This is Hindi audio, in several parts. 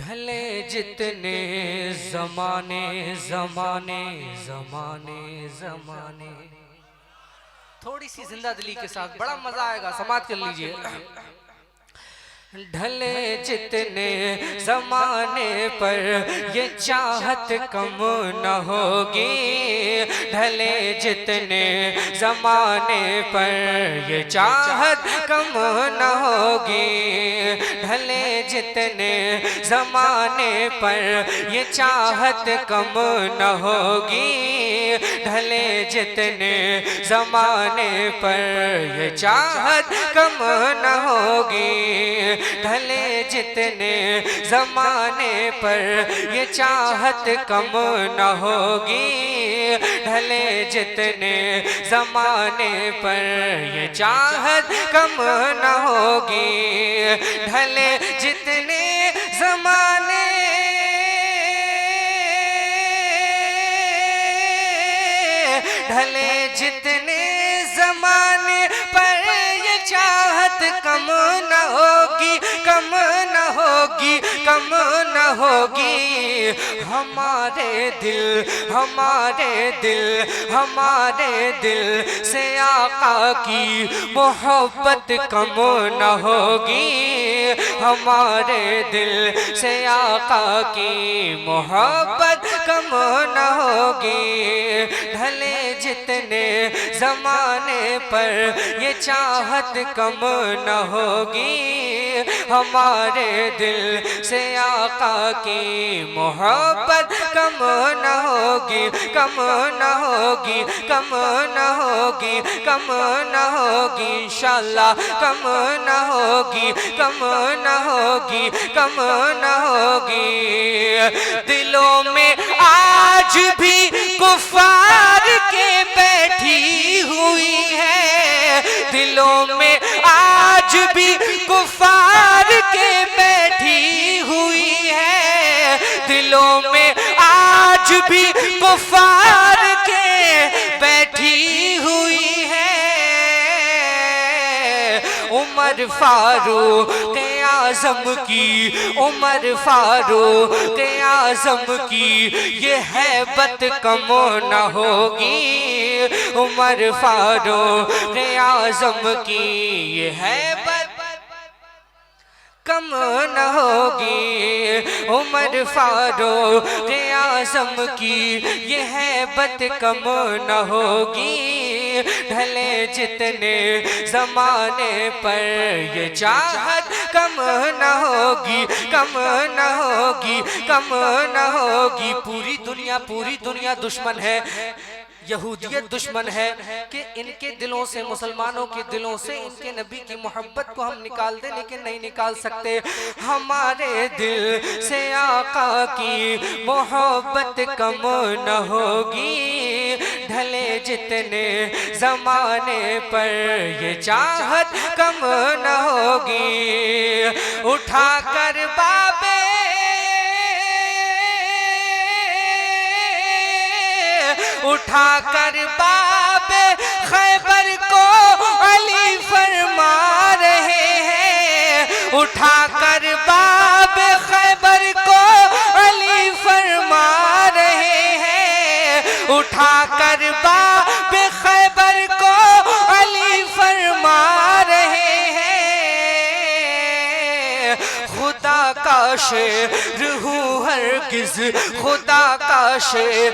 ढले जितने जमाने जमाने जमाने जमाने। थोड़ी सी जिंदा दिली के साथ बड़ा मजा आएगा, समाप्त कर लीजिए। ढले जितने जमाने पर ये चाहत कम न होगी, ढले जितने जमाने पर ये चाहत कम न होगी, ढले जितने जमाने पर ये चाहत कम न होगी, ढले जितने जमाने पर ये चाहत कम न होगी, ढले जितने जमाने पर ये चाहत कम न होगी, ढले जितने जमाने पर ये चाहत कम न होगी, ढले जितने जमाने ढले जितने जमाने पर ये चाहत कम न होगी, कम न होगी, कम न होगी। हमारे दिल हमारे दिल हमारे दिल से आका की मोहब्बत कम न होगी, हमारे दिल से आका की मोहब्बत कम न होगी, ढले जितने जमाने पर ये चाहत कम न होगी, हमारे दिल से आका की मोहब्बत कम न होगी, कम न होगी, कम न होगी, कम न होगी, इंशाअल्लाह कम न होगी, कम न होगी, कम न होगी। दिलों में आज भी कुफार के बैठी हुई है, दिलों में आज भी कुफार के बैठी हुई है, दिलों में आज भी कुफार के बैठी हुई है। उमर फारूक आज़म की, उमर फारूक आज़म की ये हैबत कम न होगी, उमर फारूक आज़म की ये हैबत कम न होगी, उमर फारूक आज़म की ये हैबत कम न होगी, ढले जितने जमाने पर ये चाहत कम न होगी, कम न होगी, कम न होगी। पूरी दुनिया दुश्मन है, यहूदियत दुश्मन है कि इनके दिलों से, मुसलमानों के दिलों से इनके नबी की मोहब्बत को हम निकाल दें, लेकिन नहीं निकाल सकते। हमारे दिल से आका की मोहब्बत कम न होगी, ढले जितने जमाने पर ये चाहत कम न होगी। उठाकर बाबे उठाकर बाबे खैबर को अली फरमा रहे हैं, उठाकर बाबे खैबर को अली फरमा रहे हैं, उठाकर बाबे खैबर को अली फरमा रहे हैं। खुदा का शेर हूँ हरगिज़, खुदा का शेर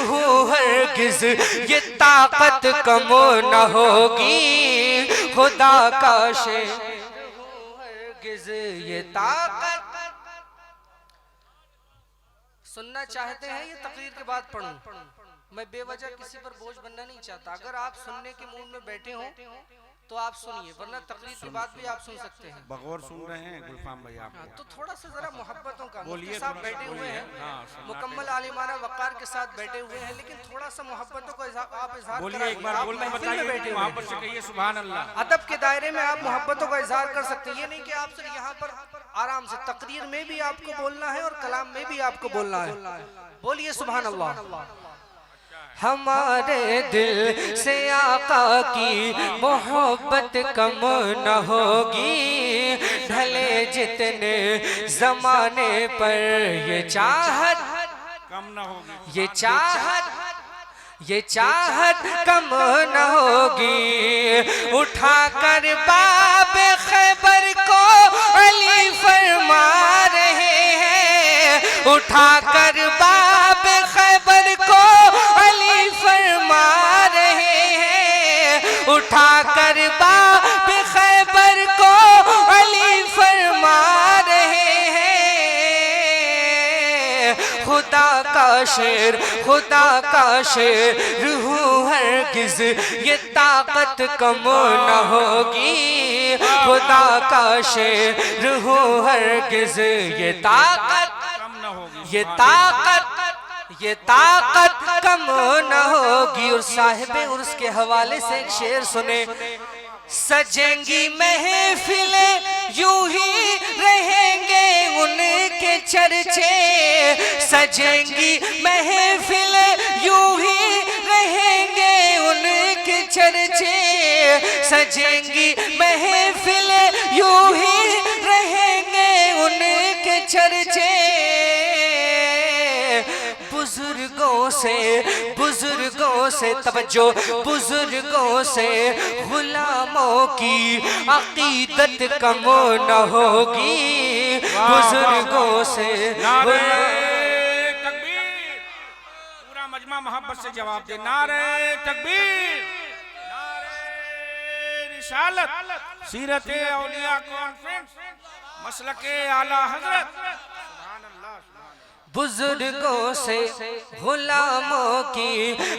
हूँ हरगिज़ ये ताकत कम न होगी, खुदा का शेर हूँ हरगिज़ ये ताकत। सुनना चाहते हैं ये तकरीर के बाद पढ़ूं? मैं बेवजह किसी पर बोझ बनना नहीं चाहता। अगर आप सुनने के मूड में बैठे हो तो आप सुनिए, वरना तकरीर के बाद भी आप सुन सकते हैं। बगौर सुन रहे हैं गुलफाम भाई आप? तो थोड़ा सा जरा मोहब्बतों का, बोलिए, साहब बैठे हुए हैं, मुकम्मल आलिमाना वक़ार के साथ बैठे हुए हैं, लेकिन थोड़ा सा मोहब्बतों का आप इज़हार बोलिए, एक बार बोल के बताइए, मोहब्बत से कहिए सुभान अल्लाह। अदब के दायरे में आप मोहब्बतों का इज़हार कर सकते हैं, ये नहीं कि आप सिर्फ यहाँ पर आराम से, तकरीर में भी आपको बोलना है और कलाम में भी आपको बोलना है। बोलिए सुभान अल्लाह। हमारे दिल से आका की मोहब्बत कम न होगी, ढले जितने जमाने पर ये चाहत कम न होगी, ये चाहत कम न होगी। उठाकर बाब खैबर को अली फरमा रहे हैं, उठाकर बाब खैबर को अली फरमा रहे हैं, उठाकर बाब खैबर को अली फरमा रहे हैं। खुदा का शेर रूह हरगिज ये ताकत कम न होगी। खुदा का शेर रूह हरगिज ये ताकत कम न होगी। और साहिब उर्स के हवाले से एक शेर सुने। सजेंगी महफिलें यूं ही रहेंगे उनके चर्चे, सजेंगी महफिलें यूं ही रहेंगे उनके चर्चे, सजेंगी महफिलें यूं ही रहेंगे उनके चर्चे। बुजुर्गों से तवज्जो, बुजुर्गों से गुलामों की अकीदत कम न होगी। बुजुर्गों से तकबीर। पूरा मजमा मोहब्बत से जवाब दे। नारे तकबीर, नारे रिसालत, सीरत औलिया कॉन्फ्रेंस, मसलके आला हजरत। बुजुर्गों से गुलामों की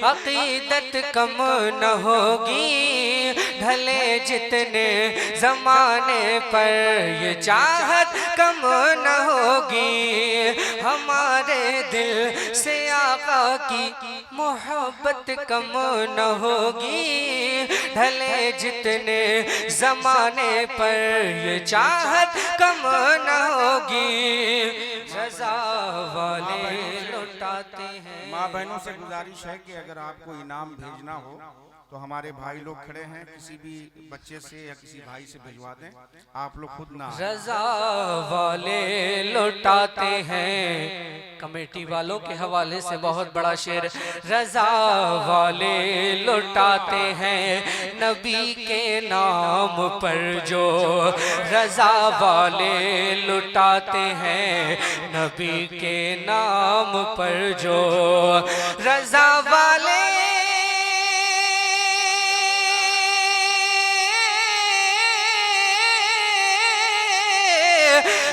अकीदत कम न होगी। ढले जितने जमाने पर ये चाहत कम न होगी। हमारे दिल से आका की मोहब्बत कम न होगी। ढले जितने जमाने पर ये चाहत कम न होगी। रज़ा वाले लौटाते हैं। माँ बहनों से गुजारिश है कि अगर आपको इनाम भेजना हो तो हमारे भाई लोग खड़े हैं, किसी भी बच्चे से या किसी भाई से भिजवा दें, आप लोग खुद ना। रज़ा वाले लौटाते हैं। कमेटी वालों के हवाले से बहुत बड़ा शेर। रज़ा वाले लौटाते हैं नबी के नाम पर जो, रज़ा वाले लौटाते हैं नबी के नाम पर जो, रज़ा वाले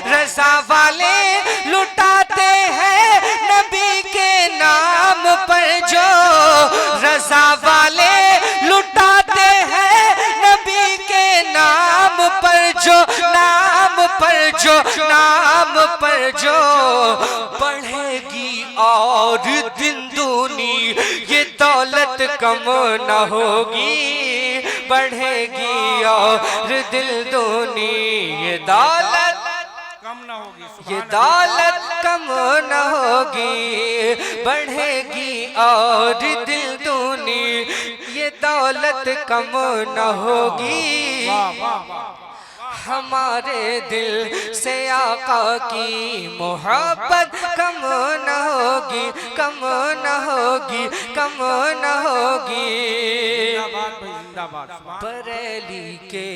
रज़ा वाले लुटाते हैं नबी के नाम पर जो, रज़ा वाले लुटाते हैं नबी के नाम पर जो, नाम पर जो, नाम पर जो। बढ़ेगी और दिन दूनी ये दौलत कम न होगी। बढ़ेगी और दिल दूनी ये दौलत कम न होगी, ये दौलत कम न होगी। बढ़ेगी और दिल दूनी ये दौलत कम न होगी। हमारे दिल से आका की मोहब्बत कम न होगी, कम न होगी, कम न होगी। बरेली के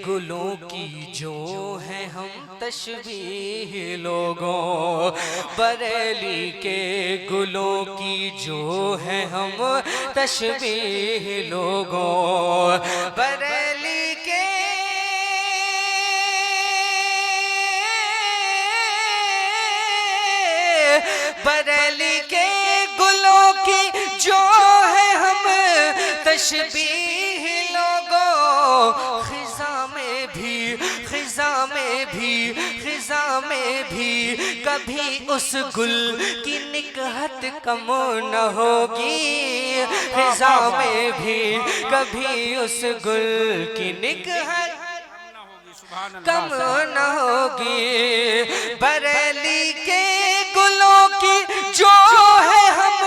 गुलों की जो है हम तशबीह लोगों, बरेली के गुलों की जो है हम तशबीह लोगों, बरेली के बरेली के गुलों की जो है हम तशबीह लोगों। खिज़ा में भी, खिज़ा में भी, खिज़ा में भी कभी उस गुल की निकहत कम न होगी। खिज़ा में भी कभी उस गुल की निकहत कम न होगी। बरेली के गुलों की जो है हम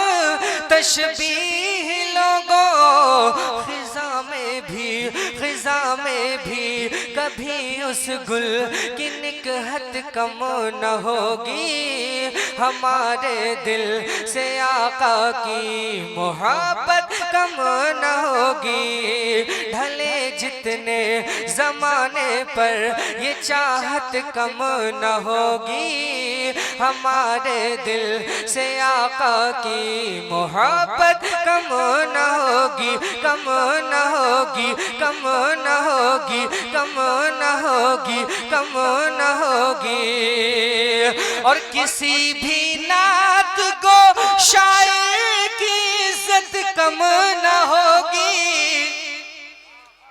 तशबीह लोगों। खिज़ा में भी, खिज़ा में भी कभी उस गुल की निकहत कम न होगी। हमारे दिल से आका की मोहब्बत कम न होगी। ढले जितने जमाने पर ये चाहत कम न होगी। हमारे दिल से आका की मोहब्बत कम न होगी, कम न होगी, कम न होगी, कम न होगी, कम न होगी। और किसी भी नात को शायर की इज्जत कम न होगी।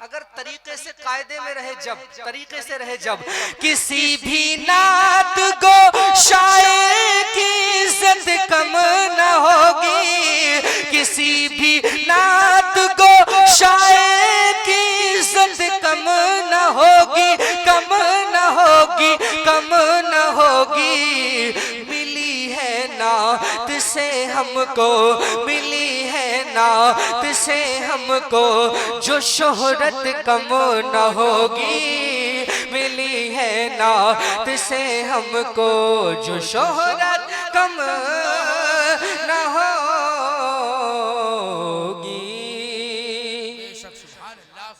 अगर तरीके से कायदे में रहे जब, तरीके से रहे जब, किसी भी नात को शायर की इज्जत कम न होगी। किसी भी नात को शायर की इज्जत कम न होगी, कम न होगी, कम न होगी। मिली है नात से हमको, मिली है नात से हमको जो शोहरत कम न होगी। मिली है नात से हमको जो शोहरत कम न होगी।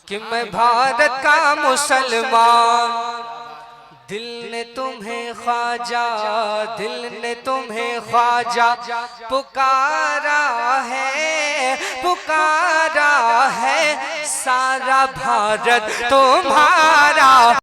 कि मैं भारत का मुसलमान, दिल ने तुम्हें ख्वाजा, दिल ने तुम्हें ख्वाजा पुकारा है, पुकारा है। सारा भारत तुम्हारा